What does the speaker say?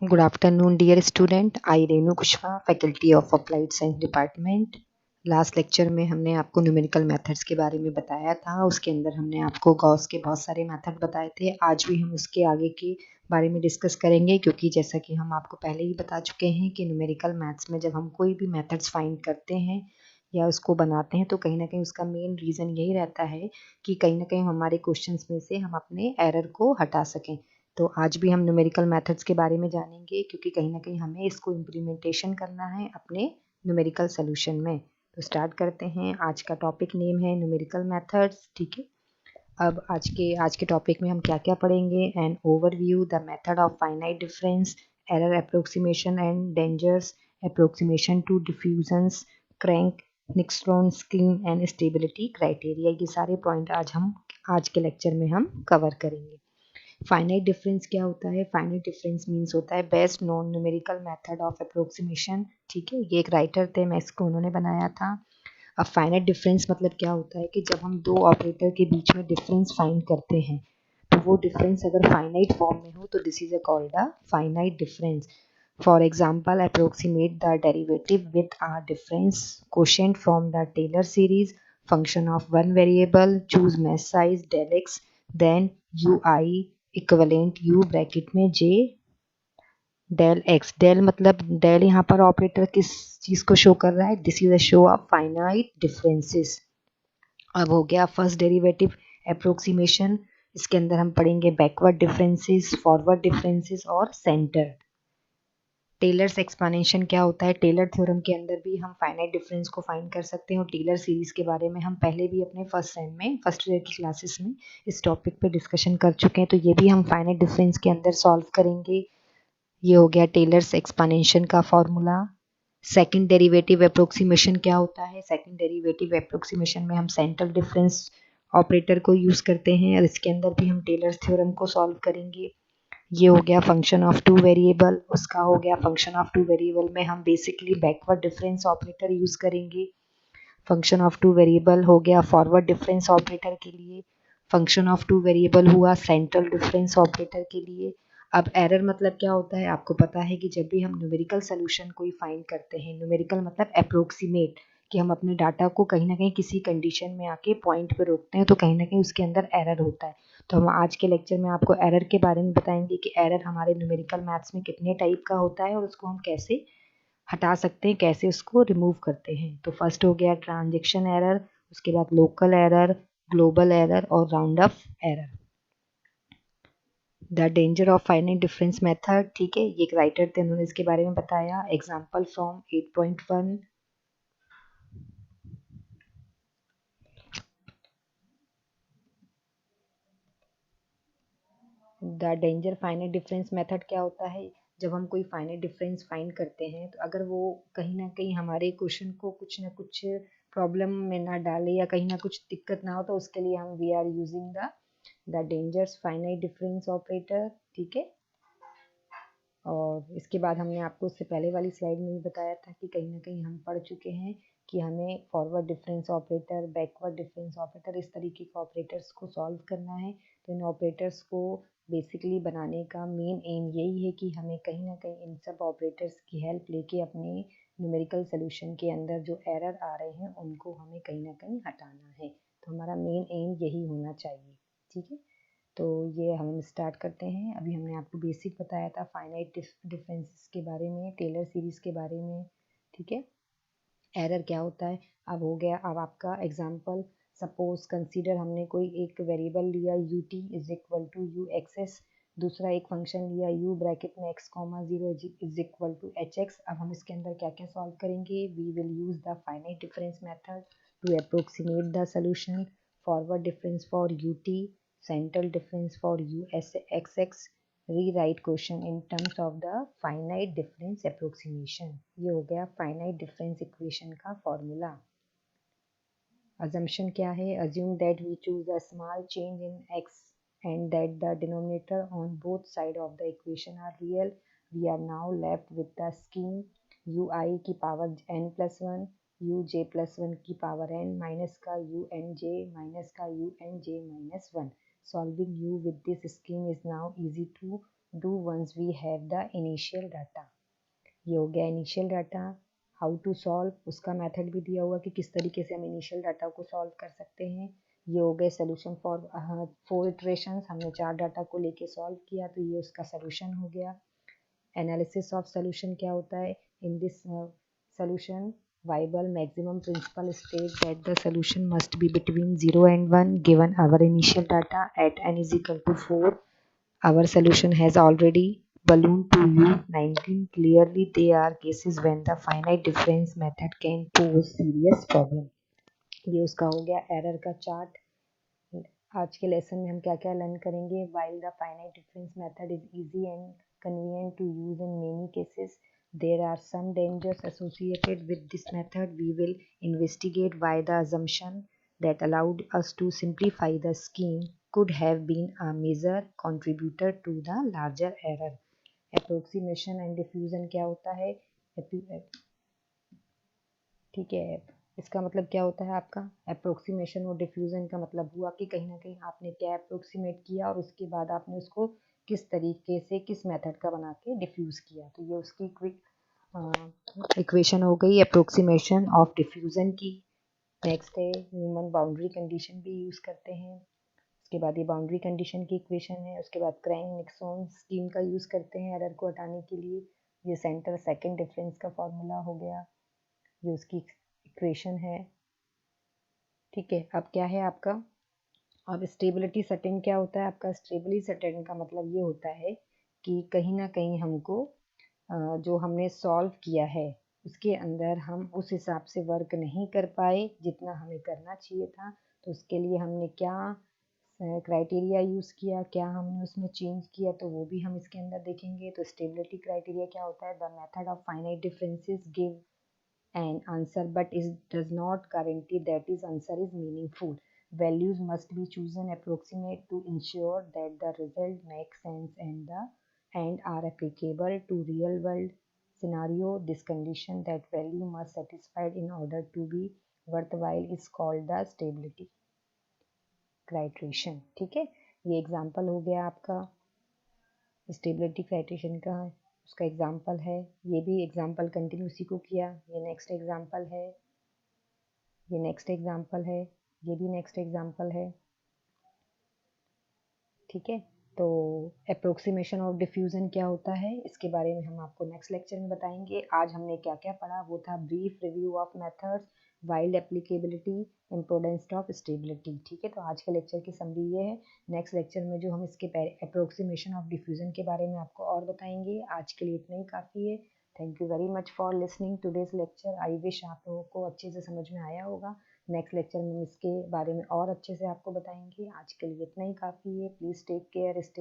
Good afternoon, dear student. I Renu Kushwa, faculty of Applied Science Department. Last lecture में हमने आपको numerical methods के बारे में बताया था। उसके अंदर हमने आपको गॉस के बहुत सारे मेथड बताए थे। आज भी हम उसके आगे के बारे में डिस्कस करेंगे, क्योंकि जैसा कि हम आपको पहले ही बता चुके हैं कि न्यूमेरिकल मैथ्स में जब हम कोई भी मेथड्स फाइंड करते हैं या उसको बनाते हैं तो कहीं ना कहीं उसका मेन रीज़न यही रहता है कि कहीं ना कहीं हमारे क्वेश्चंस में से हम अपने एरर को हटा सकें। तो आज भी हम न्यूमेरिकल मेथड्स के बारे में जानेंगे, क्योंकि कहीं ना कहीं हमें इसको इम्प्लीमेंटेशन करना है अपने न्यूमेरिकल सोल्यूशन में। तो स्टार्ट करते हैं। आज का टॉपिक नेम है न्यूमेरिकल मेथड्स। ठीक है, अब आज के टॉपिक में हम क्या क्या पढ़ेंगे। An overview, the method of finite difference, error approximation and dangers, approximation to diffusions, crank Nicolson scheme and stability criteria. ये सारे पॉइंट आज के लेक्चर में हम कवर करेंगे। फाइनाइट डिफरेंस क्या होता है? फाइनाइट डिफरेंस मीन्स होता है best non numerical method of approximation. ठीक है, ये एक राइटर थे, मैस्को, उन्होंने बनाया था। अब फाइनाइट डिफरेंस मतलब क्या होता है कि जब हम दो ऑपरेटर के बीच में डिफरेंस फाइंड करते हैं तो वो डिफरेंस अगर फाइनाइट फॉर्म में हो तो this is called a finite difference. For example, approximate the derivative with a difference quotient from the Taylor series, function of one variable, choose mesh size del x, then ui equivalent u bracket में j del x। Del मतलब del यहाँ पर operator किस चीज को show कर रहा है? This is a show off finite differences. अब हो गया फर्स्ट डेरिवेटिव अप्रोक्सीमेशन। इसके अंदर हम पढ़ेंगे बैकवर्ड डिफरेंसेस, फॉरवर्ड डिफरेंसेस और सेंटर। टेलर्स एक्सप्लेनेशन क्या होता है? टेलर थ्योरम के अंदर भी हम फाइनाइट डिफरेंस को फाइंड कर सकते हैं, और टेलर सीरीज के बारे में हम पहले भी अपने फर्स्ट ईयर की क्लासेस में इस टॉपिक पे डिस्कशन कर चुके हैं। तो ये भी हम फाइनाइट डिफरेंस के अंदर सॉल्व करेंगे। ये हो गया टेलर्स एक्सप्लेनेशन का फॉर्मूला। सेकंड डेरिवेटिव अप्रोक्सीमेशन क्या होता है? सेकंड डेरिवेटिव अप्रोक्सीमेशन में हम सेंट्रल डिफरेंस ऑपरेटर को यूज करते हैं, और इसके अंदर भी हम टेलर्स थ्योरम को सॉल्व करेंगे। ये हो गया फंक्शन ऑफ टू वेरिएबल। उसका हो गया फंक्शन ऑफ टू वेरिएबल में हम basically backward difference operator use करेंगे। फंक्शन ऑफ टू वेरिएबल हो गया फॉरवर्ड डिफरेंस ऑपरेटर के लिए। फंक्शन ऑफ टू वेरिएबल हुआ सेंट्रल डिफरेंस ऑपरेटर के लिए। अब एरर मतलब क्या होता है? आपको पता है कि जब भी हम न्यूमेरिकल सोल्यूशन कोई फाइंड करते हैं, न्यूमेरिकल मतलब अप्रोक्सीमेट, कि हम अपने डाटा को कहीं ना कहीं किसी कंडीशन में आके पॉइंट पे रोकते हैं, तो कहीं ना कहीं उसके अंदर एरर होता है। तो हम आज के लेक्चर में आपको एरर के बारे में बताएंगे कि एरर हमारे न्यूमेरिकल मैथ्स में कितने टाइप का होता है और उसको हम कैसे हटा सकते हैं, कैसे उसको रिमूव करते हैं। तो फर्स्ट हो गया ट्रांजैक्शन एरर, उसके बाद लोकल एरर, ग्लोबल एरर और round of error. The danger of finite difference method, ठीक है, ये एक राइटर थे, उन्होंने इसके बारे में बताया। Example from 8.1। The danger finite difference method क्या होता है? जब हम कोई फाइनाइट डिफरेंस फाइंड करते हैं तो अगर वो कहीं ना कहीं हमारे क्वेश्चन को कुछ ना कुछ प्रॉब्लम में ना डाले या कहीं ना कुछ दिक्कत ना हो, तो उसके लिए हम we are using the dangers finite difference operator. ठीक है, और इसके बाद हमने आपको उससे पहले वाली स्लाइड में भी बताया था कि कहीं ना कहीं हम पढ़ चुके हैं कि हमें forward difference operator, backward difference operator, इस तरीके के ऑपरेटर्स को सॉल्व करना है। तो इन ऑपरेटर्स को बेसिकली बनाने का मेन एम यही है कि हमें कहीं ना कहीं इन सब ऑपरेटर्स की हेल्प लेके अपने न्यूमेरिकल सोल्यूशन के अंदर जो एरर आ रहे हैं उनको हमें कहीं ना कहीं हटाना है। तो हमारा मेन एम यही होना चाहिए। ठीक है, तो ये हम स्टार्ट करते हैं। अभी हमने आपको बेसिक बताया था फाइनाइट डिफरेंसेस के बारे में, टेलर सीरीज के बारे में। ठीक है, एरर क्या होता है अब हो गया। अब आपका एग्जांपल, सपोज कंसीडर हमने कोई एक वेरिएबल लिया u t is equal to u x x, दूसरा एक फंक्शन लिया यू ब्रैकेट में x comma zero is equal to h x. अब हम इसके अंदर क्या क्या सॉल्व करेंगे? We will use the finite difference method to approximate the solution, forward difference for u t, central difference for USXX, rewrite question in terms of the finite difference approximation। ये हो गया finite difference equation का formula। assumption क्या है? assume that we choose a small change in x and that the denominator on both sides of the equation are real। we are now left with the scheme ui की power n plus 1, uj plus 1 की power n minus का unj minus का unj minus 1। Solving u with this scheme is now easy to do once we have the initial data. ये हो गया initial data. How to solve, उसका method भी दिया हुआ कि किस तरीके से हम इनिशियल डाटा को सॉल्व कर सकते हैं। ये हो गए सोल्यूशन फॉर 4 इटरेशंस, हमने 4 डाटा को लेके सॉल्व किया तो ये उसका सोल्यूशन हो गया। एनालिसिस ऑफ सोल्यूशन क्या होता है, in this solution viable maximum principle state that the solution must be between 0 and 1 given our initial data at n is equal to 4. Our solution has already ballooned to U19. Clearly there are cases when the finite difference method can pose serious problem. ये उसका हो गया error का chart. आज के lesson में हम क्या क्या लर्न करेंगे। while the finite difference method is easy and convenient to use in many cases, there are some dangers associated with this method. We will investigate why the assumption that allowed us to simplify the scheme could have been a major contributor to the larger error. Approximation and diffusion क्या होता है, ठीक है। इसका मतलब क्या होता है आपका, अप्रोक्सीमेशन और डिफ्यूजन का मतलब हुआ कि कहीं ना कहीं आपने क्या अप्रोक्सीमेट किया और उसके बाद आपने उसको किस तरीके से किस मेथड का बना के डिफ्यूज किया। तो ये उसकी क्विक इक्वेशन हो गई अप्रोक्सीमेशन ऑफ डिफ्यूजन की। नेक्स्ट है न्यूमन बाउंड्री कंडीशन भी यूज करते हैं। उसके बाद ये बाउंड्री कंडीशन की इक्वेशन है। उसके बाद क्रैंक निक्सन स्कीम का यूज करते हैं एरर को हटाने के लिए। ये सेंटर सेकंड डिफरेंस का फॉर्मूला हो गया, ये उसकी इक्वेशन है। ठीक है, अब क्या है आपका, अब स्टेबिलिटी सर्टेन क्या होता है आपका। स्टेबिलिटी सर्टेन का मतलब ये होता है कि कहीं ना कहीं हमको जो हमने सॉल्व किया है उसके अंदर हम उस हिसाब से वर्क नहीं कर पाए जितना हमें करना चाहिए था। तो उसके लिए हमने क्या क्राइटेरिया यूज़ किया, क्या हमने उसमें चेंज किया, तो वो भी हम इसके अंदर देखेंगे। तो स्टेबिलिटी क्राइटेरिया क्या होता है, the method of finite differences give an answer but it does not guarantee that his answer is meaningful. Values must be chosen approximate to ensure that the result makes sense and are applicable to real world scenario. This condition that value must satisfied in order to be worthwhile is called the stability criterion. ठीक है, ये example हो गया आपका stability criterion का, उसका example है। ये भी एग्जाम्पल कंटिन्यू उसी को किया। ये नेक्स्ट एग्जाम्पल है, ये नेक्स्ट एग्जाम्पल है, ये भी नेक्स्ट एग्जाम्पल है। ठीक है, तो अप्रोक्सीमेशन ऑफ डिफ्यूजन क्या होता है इसके बारे में हम आपको नेक्स्ट लेक्चर में बताएंगे। आज हमने क्या क्या पढ़ा वो था brief review of methods, wild applicability, importance of stability. ठीक है, तो आज के लेक्चर की समरी ये है। नेक्स्ट लेक्चर में जो हम इसके अप्रोक्सीमेशन ऑफ डिफ्यूजन के बारे में आपको और बताएंगे। आज के लिए इतना ही काफ़ी है। Thank you very much for listening today's lecture. I wish आप लोगों को अच्छे से समझ में आया होगा। नेक्स्ट लेक्चर में इसके बारे में और अच्छे से आपको बताएंगे। आज के लिए इतना ही काफ़ी है। Please take care, stay